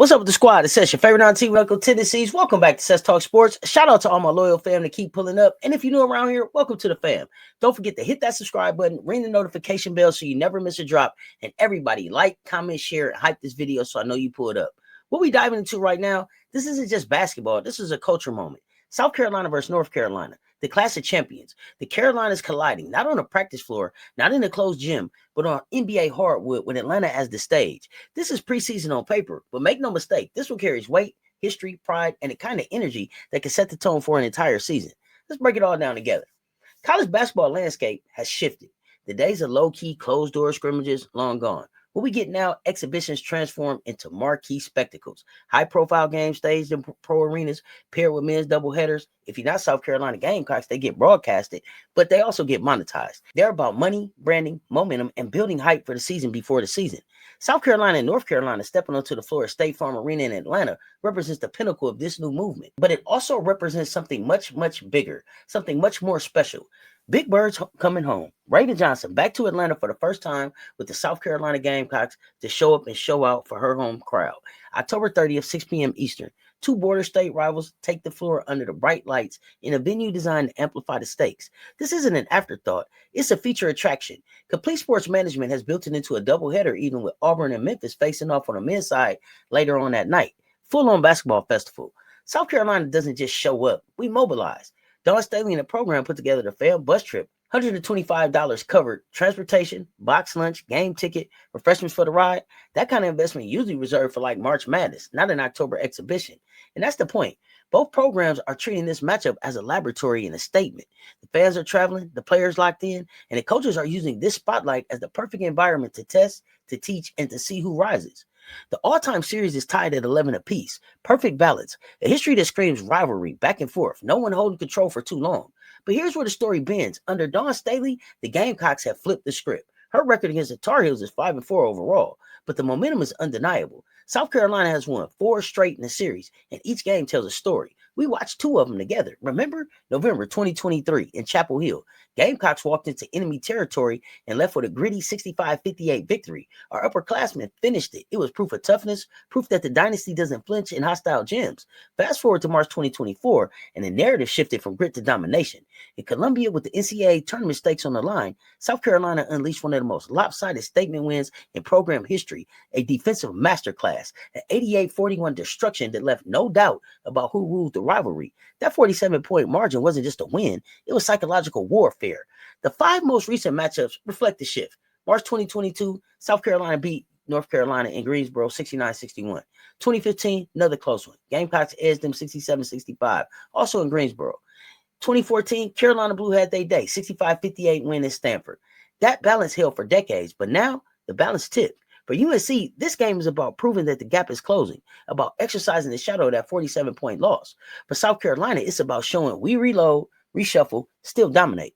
What's up with the squad? It's Cess, your favorite Auntie with Uncle Tendencies. Welcome back to Cess Talks Sports. Shout out to all my loyal fam that keep pulling up. And if you're new around here, welcome to the fam. Don't forget to hit that subscribe button, ring the notification bell so you never miss a drop. And everybody like, comment, share, and hype this video so I know you pulled up. What we diving into right now, this isn't just basketball. This is a culture moment. South Carolina versus North Carolina, the class of champions. The Carolinas colliding, not on a practice floor, not in a closed gym, but on NBA hardwood with Atlanta as the stage. This is preseason on paper, but make no mistake, this one carries weight, history, pride, and the kind of energy that can set the tone for an entire season. Let's break it all down together. College basketball landscape has shifted. The days of low-key, closed-door scrimmages, long gone. What we get now, exhibitions transform into marquee spectacles. High-profile games staged in pro arenas, paired with men's doubleheaders. If you're not South Carolina Gamecocks, they get broadcasted, but they also get monetized. They're about money, branding, momentum, and building hype for the season before the season. South Carolina and North Carolina stepping onto the floor of State Farm Arena in Atlanta represents the pinnacle of this new movement, but it also represents something much, much bigger, something much more special. Big Bird's coming home. Raven Johnson back to Atlanta for the first time with the South Carolina Gamecocks to show up and show out for her home crowd. October 30th, 6 p.m. Eastern. Two border state rivals take the floor under the bright lights in a venue designed to amplify the stakes. This isn't an afterthought. It's a feature attraction. Complete Sports Management has built it into a doubleheader, even with Auburn and Memphis facing off on the men's side later on that night. Full-on basketball festival. South Carolina doesn't just show up. We mobilize. Dawn Staley and the program put together the fam bus trip. $125 covered transportation, box lunch, game ticket, refreshments for the ride. That kind of investment usually reserved for like March Madness, not an October exhibition. And that's the point. Both programs are treating this matchup as a laboratory and a statement. The fans are traveling, the players locked in, and the coaches are using this spotlight as the perfect environment to test, to teach, and to see who rises. The all-time series is tied at 11 apiece. Perfect balance. A history that screams rivalry, back and forth. No one holding control for too long. But here's where the story bends. Under Dawn Staley, the Gamecocks have flipped the script. Her record against the Tar Heels is 5-4 overall, but the momentum is undeniable. South Carolina has won 4 straight in the series, and each game tells a story. We watched 2 of them together. Remember? November 2023 in Chapel Hill. Gamecocks walked into enemy territory and left with a gritty 65-58 victory. Our upperclassmen finished it. It was proof of toughness, proof that the dynasty doesn't flinch in hostile gyms. Fast forward to March 2024, and the narrative shifted from grit to domination. In Columbia, with the NCAA tournament stakes on the line, South Carolina unleashed one of the most lopsided statement wins in program history, a defensive masterclass, an 88-41 destruction that left no doubt about who ruled the rivalry. That 47-point margin wasn't just a win, it was psychological warfare. The 5 most recent matchups reflect the shift. March 2022, South Carolina beat North Carolina in Greensboro 69-61. 2015, another close one. Gamecocks edged them 67-65, also in Greensboro. 2014, Carolina Blue had their day, 65-58 win in Stanford. That balance held for decades, but now the balance tipped. For UNC, this game is about proving that the gap is closing, about exercising the shadow of that 47-point loss. For South Carolina, it's about showing we reload, reshuffle, still dominate.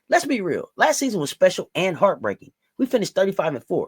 Let's be real. Last season was special and heartbreaking. We finished 35-4.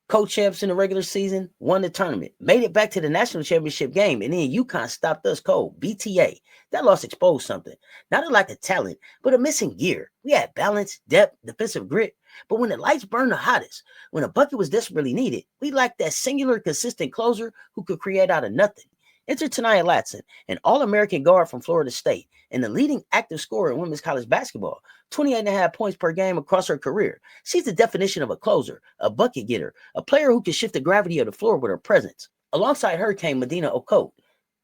Co-champs in the regular season, won the tournament, made it back to the national championship game, and then UConn stopped us cold. BTA. That loss exposed something. Not a lack of talent, but a missing gear. We had balance, depth, defensive grit. But when the lights burned the hottest, when a bucket was desperately needed, we lacked that singular, consistent closer who could create out of nothing. Enter Ta'Niya Latson, an All-American guard from Florida State, and the leading active scorer in women's college basketball, 28.5 points per game across her career. She's the definition of a closer, a bucket getter, a player who can shift the gravity of the floor with her presence. Alongside her came Madina Okot,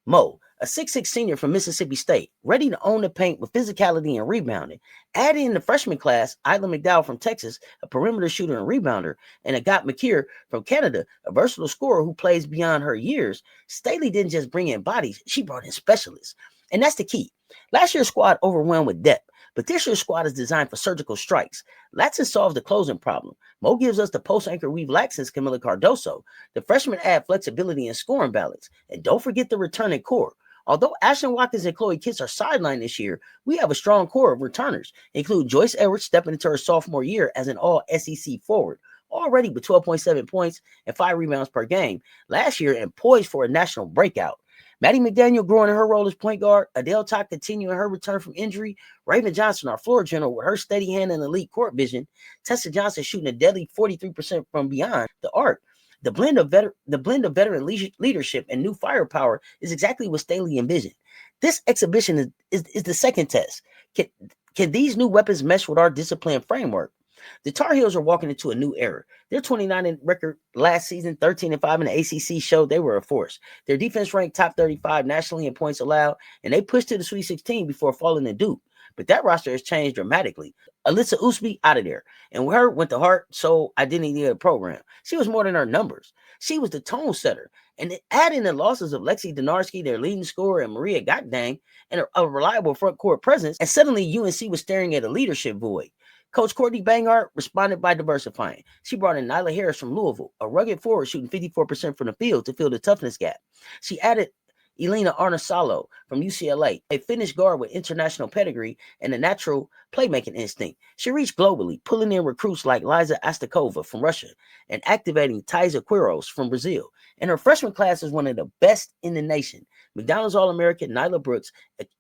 Mo, a 6'6" senior from Mississippi State, ready to own the paint with physicality and rebounding. Add in the freshman class, Isla McDowell from Texas, a perimeter shooter and rebounder, and Agat McKeer from Canada, a versatile scorer who plays beyond her years. Staley didn't just bring in bodies, she brought in specialists. And that's the key. Last year's squad overwhelmed with depth, but this year's squad is designed for surgical strikes. Latson solves the closing problem. Mo gives us the post anchor we've lacked since Camila Cardoso. The freshmen add flexibility and scoring balance. And don't forget the returning core. Although Ashlyn Watkins and Chloe Kitts are sidelined this year, we have a strong core of returners, including Joyce Edwards stepping into her sophomore year as an all-SEC forward, already with 12.7 points and 5 rebounds per game last year and poised for a national breakout. Maddie McDaniel growing in her role as point guard, Adele Todd continuing her return from injury, Raven Johnson, our floor general, with her steady hand and elite court vision, Tessa Johnson shooting a deadly 43% from beyond the arc. The blend of veteran leadership and new firepower is exactly what Staley envisioned. This exhibition is the second test. Can these new weapons mesh with our disciplined framework? The Tar Heels are walking into a new era. Their 29 in record last season, 13-5 in the ACC showed they were a force. Their defense ranked top 35 nationally in points allowed, and they pushed to the Sweet 16 before falling to Duke. But that roster has changed dramatically. Alyssa Usby out of there. And with her went the heart, soul, identity of the program. She was more than her numbers. She was the tone setter. And adding the losses of Lexi Donarski, their leading scorer, and Maria Goddang, and a reliable front court presence, and suddenly UNC was staring at a leadership void. Coach Courtney Bangard responded by diversifying. She brought in Nyla Harris from Louisville, a rugged forward shooting 54% from the field to fill the toughness gap. She added Elena Arnasalo from UCLA, a Finnish guard with international pedigree and a natural playmaking instinct. She reached globally, pulling in recruits like Liza Astakova from Russia and activating Taiza Quiros from Brazil. And her freshman class is one of the best in the nation. McDonald's All-American Nyla Brooks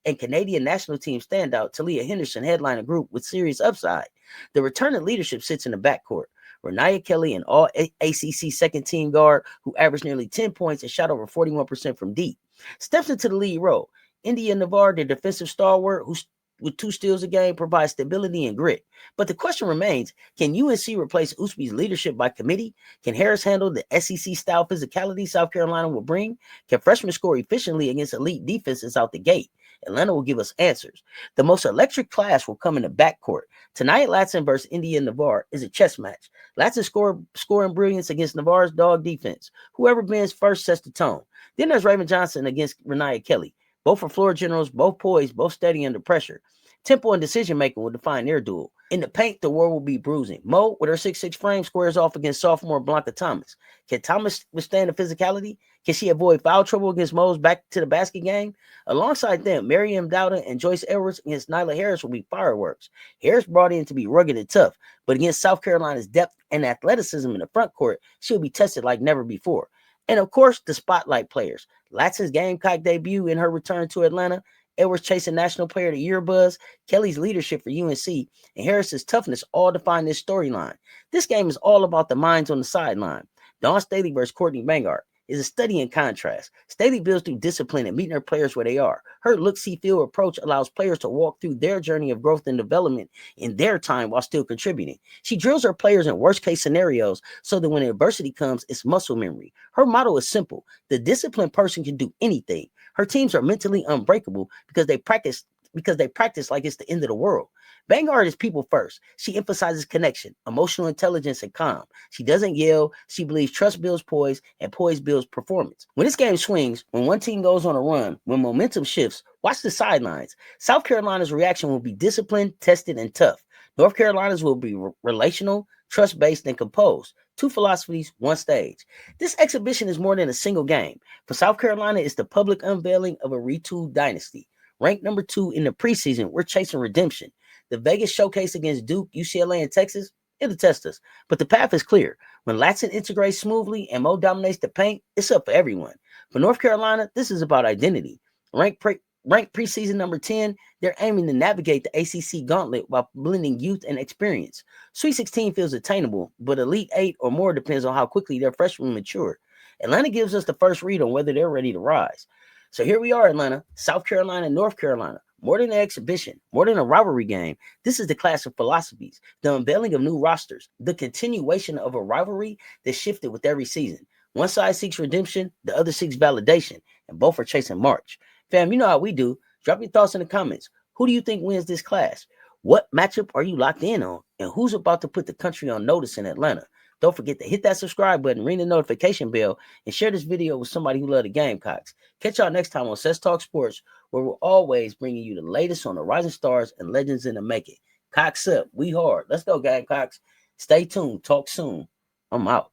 and Canadian national team standout Talia Henderson headline a group with serious upside. The return of leadership sits in the backcourt. Renaya Kelly, an all-ACC second-team guard who averaged nearly 10 points and shot over 41% from deep, steps into the lead role. India Navar, the defensive stalwart, who with 2 steals a game, provides stability and grit. But the question remains, can UNC replace Usby's leadership by committee? Can Harris handle the SEC-style physicality South Carolina will bring? Can freshmen score efficiently against elite defenses out the gate? Atlanta will give us answers. The most electric clash will come in the backcourt. Ta'Niya Latson versus India Navar is a chess match. Latson scoring brilliance against Navar's dog defense. Whoever bends first sets the tone. Then there's Raven Johnson against Renaya Kelly. Both are floor generals, both poised, both steady under pressure. Tempo and decision-making will define their duel. In the paint, the war will be bruising. Mo, with her 6'6" frame, squares off against sophomore Blanca Thomas. Can Thomas withstand the physicality? Can she avoid foul trouble against Mo's back-to-the-basket game? Alongside them, Miriam Dowda and Joyce Edwards against Nyla Harris will be fireworks. Harris brought in to be rugged and tough, but against South Carolina's depth and athleticism in the front court, she'll be tested like never before. And, of course, the spotlight players. Latson's Gamecock debut in her return to Atlanta, Edwards chasing National Player of the Year buzz, Kelly's leadership for UNC, and Harris's toughness all define this storyline. This game is all about the minds on the sideline. Dawn Staley versus Courtney Bangard is a study in contrast. Staley builds through discipline and meeting her players where they are. Her look-see-feel approach allows players to walk through their journey of growth and development in their time while still contributing. She drills her players in worst-case scenarios so that when adversity comes, it's muscle memory. Her motto is simple. The disciplined person can do anything. Her teams are mentally unbreakable because they practice like it's the end of the world. Vanguard is people first. She emphasizes connection, emotional intelligence, and calm. She doesn't yell. She believes trust builds poise, and poise builds performance. When this game swings, when one team goes on a run, when momentum shifts, watch the sidelines. South Carolina's reaction will be disciplined, tested, and tough. North Carolina's will be relational, trust-based, and composed. 2 philosophies, 1 stage. This exhibition is more than a single game. For South Carolina, it's the public unveiling of a retooled dynasty. Ranked number 2 in the preseason, we're chasing redemption. The Vegas showcase against Duke, UCLA, and Texas, it'll test us. But the path is clear. When Latson integrates smoothly and Mo dominates the paint, it's up for everyone. For North Carolina, this is about identity. Ranked preseason number 10, they're aiming to navigate the ACC gauntlet while blending youth and experience. Sweet 16 feels attainable, but Elite 8 or more depends on how quickly their freshmen mature. Atlanta gives us the first read on whether they're ready to rise. So here we are, Atlanta, South Carolina, North Carolina. More than an exhibition, more than a rivalry game, this is the clash of philosophies, the unveiling of new rosters, the continuation of a rivalry that shifted with every season. One side seeks redemption, the other seeks validation, and both are chasing March. Fam, you know how we do. Drop your thoughts in the comments. Who do you think wins this clash? What matchup are you locked in on? And who's about to put the country on notice in Atlanta? Don't forget to hit that subscribe button, ring the notification bell, and share this video with somebody who loves the Gamecocks. Catch y'all next time on Cess Talks Sports, where we're always bringing you the latest on the rising stars and legends in the making. Cocks up. We hard. Let's go, Gamecocks. Stay tuned. Talk soon. I'm out.